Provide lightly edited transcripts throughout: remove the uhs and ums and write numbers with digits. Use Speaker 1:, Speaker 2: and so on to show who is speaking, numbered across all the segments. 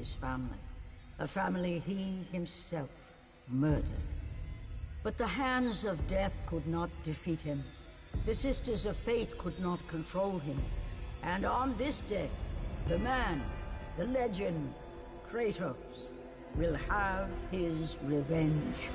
Speaker 1: his family. A family he himself murdered. But the hands of death could not defeat him. The Sisters of Fate could not control him. And on this day, the man, the legend, Kratos, will have his revenge.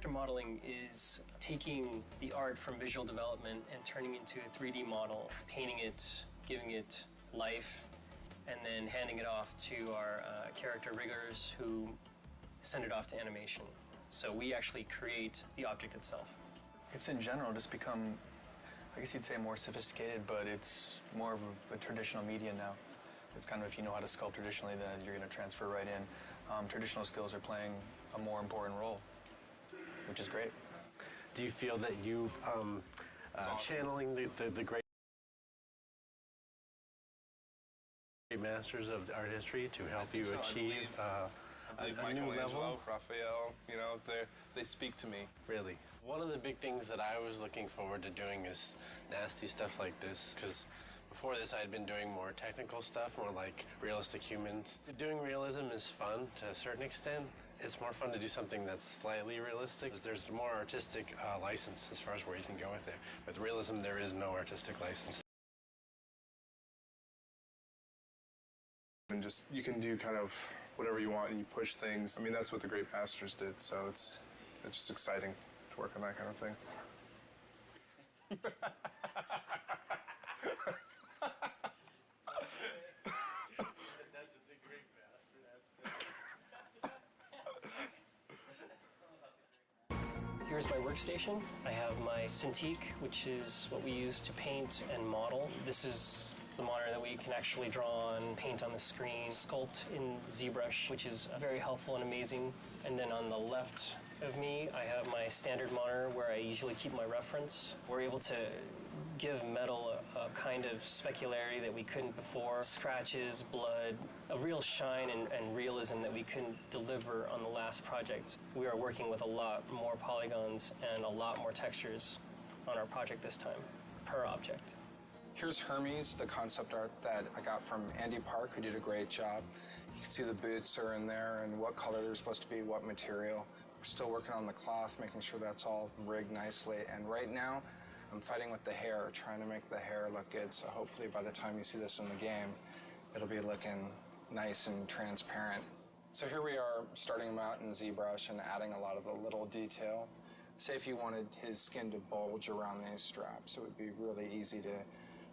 Speaker 2: Character modeling is taking the art from visual development and turning it into a 3D model, painting it, giving it life, and then handing it off to our character riggers who send it off to animation. So we actually create the object itself.
Speaker 3: It's in general just become, I guess you'd say, more sophisticated, but it's more of a traditional media now. It's kind of, if you know how to sculpt traditionally, then you're going to transfer right in. Traditional skills are playing a more important role, which is great.
Speaker 4: Do you feel that you channeling the great masters of art history to help you achieve a new level?
Speaker 5: Raphael, you know, they speak to me.
Speaker 4: Really. One of the big things that I was looking forward to doing is nasty stuff like this, because before this I'd been doing more technical stuff, more like realistic humans. Doing realism is fun to a certain extent. It's more fun to do something that's slightly realistic. There's more artistic license as far as where you can go with it. With realism, there is no artistic license.
Speaker 5: And just, you can do kind of whatever you want and you push things. I mean, that's what the great masters did, so it's just exciting to work on that kind of thing.
Speaker 2: Here's my workstation. I have my Cintiq, which is what we use to paint and model. This is the monitor that we can actually draw on, paint on the screen, sculpt in ZBrush, which is very helpful and amazing. And then on the left of me, I have my standard monitor where I usually keep my reference. We're able to give metal a kind of specularity that we couldn't before. Scratches, blood, a real shine and realism that we couldn't deliver on the last project. We are working with a lot more polygons and a lot more textures on our project this time, per object.
Speaker 6: Here's Hermes, the concept art that I got from Andy Park, who did a great job. You can see the boots are in there and what color they're supposed to be, what material. We're still working on the cloth, making sure that's all rigged nicely. And right now, I'm fighting with the hair, trying to make the hair look good. So hopefully by the time you see this in the game, it'll be looking nice and transparent. So here we are starting him out in ZBrush and adding a lot of the little detail. Say if you wanted his skin to bulge around these straps, it would be really easy to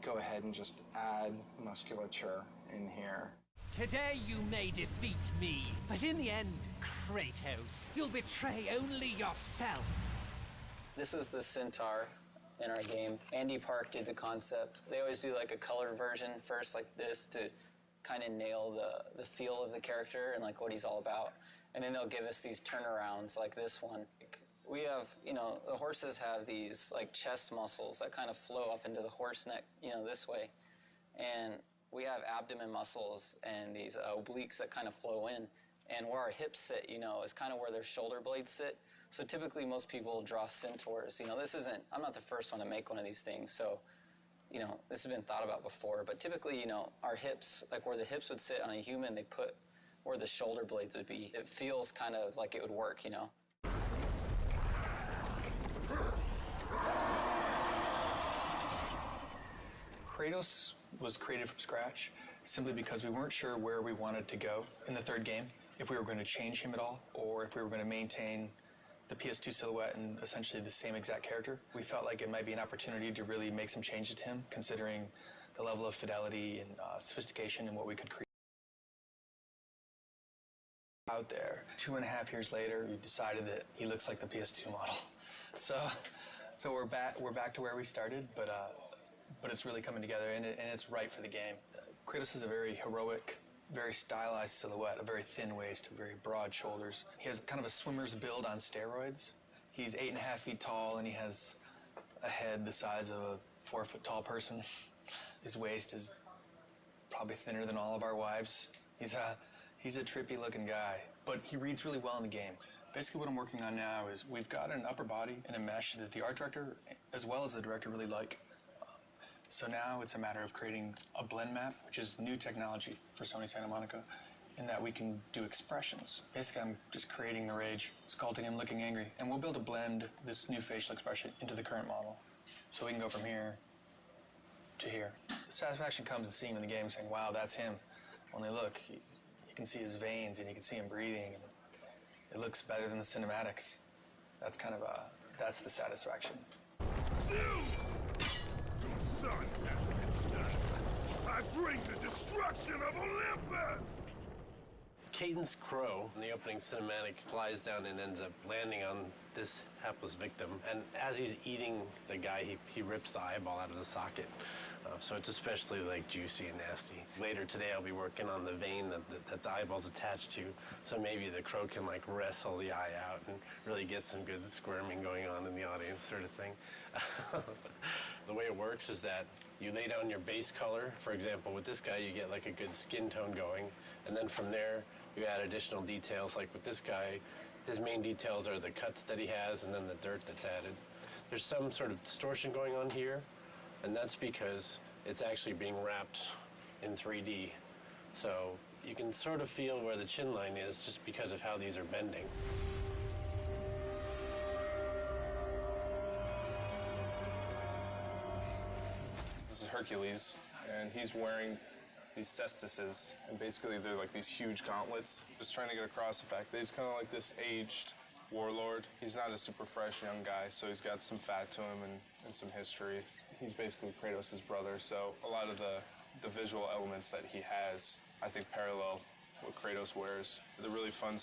Speaker 6: go ahead and just add musculature in here.
Speaker 7: Today you may defeat me, but in the end, Kratos, you'll betray only yourself.
Speaker 8: This is the centaur in our game. Andy Park did the concept. They always do like a colored version first like this to kind of nail the feel of the character and like what he's all about. And then they'll give us these turnarounds like this one. We have, you know, the horses have these like chest muscles that kind of flow up into the horse neck, you know, this way. And we have abdomen muscles and these obliques that kind of flow in. And where our hips sit, you know, is kind of where their shoulder blades sit. So typically most people draw centaurs. You know, I'm not the first one to make one of these things, so, you know, this has been thought about before. But typically, you know, our hips, like where the hips would sit on a human, they put where the shoulder blades would be. It feels kind of like it would work, you know.
Speaker 3: Kratos was created from scratch simply because we weren't sure where we wanted to go in the third game, if we were going to change him at all, or if we were going to maintain the PS2 silhouette and essentially the same exact character. We felt like it might be an opportunity to really make some changes to him, considering the level of fidelity and sophistication and what we could create out there. 2.5 years later, we decided that he looks like the PS2 model. So we're back to where we started, but it's really coming together, and it's right for the game. Kratos is a very heroic, very stylized silhouette, a very thin waist, very broad shoulders. He has kind of a swimmer's build on steroids. He's 8.5 feet tall, and he has a head the size of a 4-foot tall person. His waist is probably thinner than all of our wives. He's a trippy looking guy, but he reads really well in the game. Basically what I'm working on now is we've got an upper body and a mesh that the art director as well as the director really like. So now it's a matter of creating a blend map, which is new technology for Sony Santa Monica, in that we can do expressions. Basically, I'm just creating the rage, sculpting him looking angry, and we'll be able to blend this new facial expression into the current model. So we can go from here to here. The satisfaction comes in seeing him in the game saying, wow, that's him. Only look, you can see his veins and you can see him breathing. And it looks better than the cinematics. that's kind of that's the satisfaction.
Speaker 9: Zeus! Your son has returned. I bring the destruction of Olympus!
Speaker 4: Caden's crow in the opening cinematic flies down and ends up landing on this hapless victim. And as he's eating the guy, he rips the eyeball out of the socket. So it's especially like juicy and nasty. Later today, I'll be working on the vein that the eyeball's attached to. So maybe the crow can like wrestle the eye out and really get some good squirming going on in the audience, sort of thing. The way it works is that you lay down your base color. For example, with this guy, you get like a good skin tone going. And then from there, you add additional details. Like with this guy, his main details are the cuts that he has and then the dirt that's added. There's some sort of distortion going on here, and that's because it's actually being wrapped in 3D. So you can sort of feel where the chin line is just because of how these are bending.
Speaker 5: This is Hercules, and he's wearing these cestices, and basically they're like these huge gauntlets. Just trying to get across the fact that he's kind of like this aged warlord. He's not a super fresh young guy, so he's got some fat to him and some history. He's basically Kratos' brother, so a lot of the visual elements that he has, I think, parallel what Kratos wears. The really fun